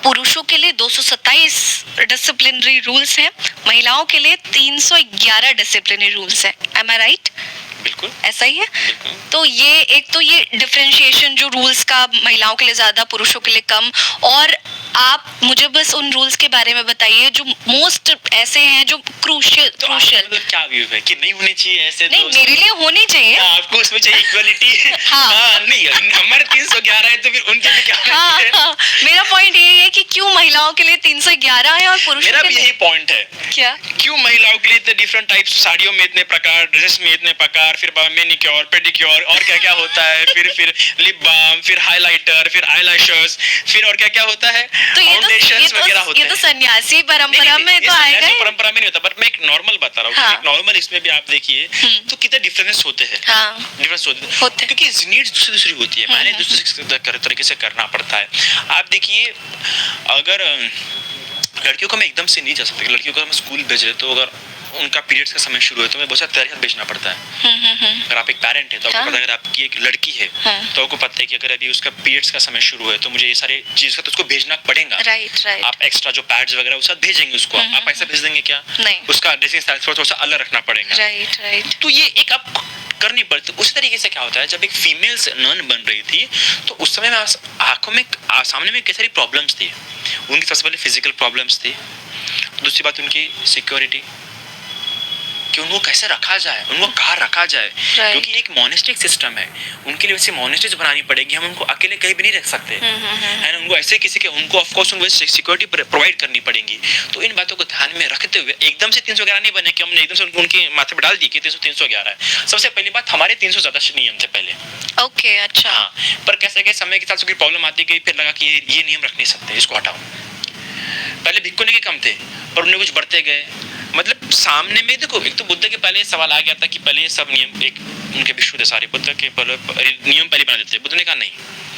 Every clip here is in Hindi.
पुरुषों के लिए 227 डिसिप्लिनरी रूल्स हैं, महिलाओं के लिए 311 डिसिप्लिनरी रूल्स हैं। एम आई राइट? बिल्कुल ऐसा ही है। बिल्कुल। तो ये डिफरेंशिएशन जो रूल्स का महिलाओं के लिए ज्यादा पुरुषों के लिए कम, और आप मुझे बस उन रूल्स के बारे में बताइए जो मोस्ट ऐसे हैं जो क्रूशियल। तो मतलब क्या व्यू है कि नहीं होनी चाहिए ऐसे? नहीं, मेरे लिए होनी चाहिए। आपको उसमें चाहिए इक्वलिटी। हाँ। नहीं, हमारे 311 है तो फिर उनके लिए क्या है? हाँ, मेरा पॉइंट यही है कि क्यों महिलाओं के लिए 311 है और पुरुषों मेरा के भी लिए यही पॉइंट है। क्या? क्यों महिलाओं के लिए इतने डिफरेंट टाइप्स, साड़ियों में इतने प्रकार, ड्रेस में इतने प्रकार, फिर मैनिक्योर, पेडिक्योर और क्या क्या होता है, फिर लिप बाम, फिर हाइलाइटर, फिर आईलैशेस, फिर और क्या क्या होता है, फाउंडेशंस वगैरह होते हैं। ये तो सन्यासी परंपरा में तो आएगा ही। परंपरा में नहीं होता, बट मैं एक नॉर्मल बता रहा हूँ। हाँ। एक नॉर्मल इसमें भी आप देखिए तो कितने डिफरेंस होते हैं। हाँ, डिफरेंस होते हैं क्योंकि नीड्स दूसरी दूसरी होती है, मैंने दूसरे तरीके से करना पड़ता है। आप देखिए, अगर लड़कियों को मैं एकदम से नहीं जा सकता, लड़कियों को हम स्कूल भेज रहे तो अगर उनका पीरियड्स का समय शुरू है तो मैं बहुत सारे तैयारियां भेजना पड़ता है। अगर आप एक पेरेंट है तो आपको पता है, अगर आपकी एक लड़की है तो आपको पता है कि अगर अभी उसका पीरियड्स का समय शुरू है तो मुझे ये सारे चीज का तो उसको भेजना पड़ेगा। राइट। आप एक्स्ट्रा जो पैड्स वगैरह उसके साथ भेजेंगे उसको, आप ऐसा भेज देंगे क्या? नहीं। उसका ड्रेसिंग स्टाइल थोड़ा सा अलग रखना पड़ेगा। राइट। तो ये एक आप करनी पड़ती। उसी तरीके से क्या होता है, जब एक फीमेल्स नन बन रही थी तो उस समय में आंखों में सामने में कई सारी प्रॉब्लम्स थी। उनकी सबसे पहले फिजिकल प्रॉब्लम्स थी, दूसरी बात उनकी सिक्योरिटी, कि उनको कैसे रखा जाए, उनको कहाँ रखा जाए, क्योंकि एक मोनेस्टिक सिस्टम है, उनके लिए वैसे मोनेस्ट्रीज बनानी पड़ेगी। हम उनको अकेले कहीं भी नहीं रख सकते एंड उनको ऐसे किसी के, उनको ऑफ कोर्स उनको सिक्योरिटी प्रोवाइड करनी पड़ेगी। तो इन बातों को ध्यान में रखते हुए एकदम से 311 नहीं बने कि हमने एकदम से उनके माथे पर डाल दी कि 311 है। सबसे पहली बात, हमारे 300 ज्यादा नियम थे पहले। ओके, अच्छा। हाँ, पर कैसे कैसे समय के साथ कोई प्रॉब्लम आती गई, फिर लगा कि ये नियम रख नहीं सकते, इसको हटाओ। पहले भिक्खुनी के कम थे पर उन्हें कुछ बढ़ते गए। मतलब सामने में देखो, एक तो बुद्ध के पहले सवाल आ गया था कि पहले सब नियम एक उनके विश्व थे सारे, बुद्ध के पहले नियम पहले बना देते। बुद्ध ने कहा नहीं,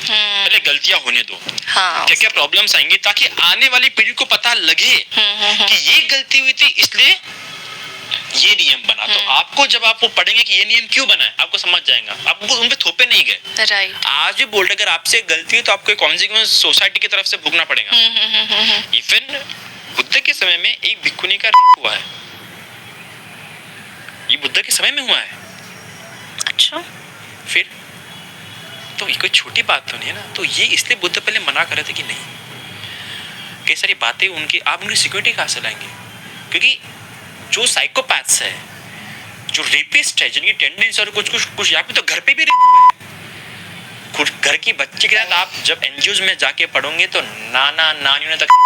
पहले गलतियां होने दो। हाँ, क्या क्या प्रॉब्लम्स आएंगी ताकि आने वाली पीढ़ी को पता लगे कि ये गलती हुई थी इसलिए ये नियम बना। तो आपको जब आप वो पढ़ेंगे कि ये नियम क्यों बना है, आपको समझ जाएगा, आपको उन पे थोपे नहीं गए। राइट। आज भी बोल रहे, अगर आपसे गलती है तो आपको कॉन्सिक्वेंस सोसाइटी की तरफ से भुगतना पड़ेगा। इवन बुद्ध के समय में एक भिक्खुनी का हुआ है, ये बुद्ध के समय में हुआ है। अच्छा, फिर तो ये कोई छोटी बात तो नहीं है ना। तो ये इसलिए बुद्ध पहले मना कर रहे थे कि नहीं, कई सारी बातें उनकी, आप उनकी सिक्योरिटी कहाँ से लाएंगे? क्योंकि जो साइकोपैथ्स है, जो रेपिस्ट है, जिनकी टेंडेंसी और कुछ यहाँ पे तो घर पे भी रेप हुए, कुछ घर की बच्ची के साथ आप जब एनजीओज में जाके पढ़ोगे तो नाना नानियों ने तक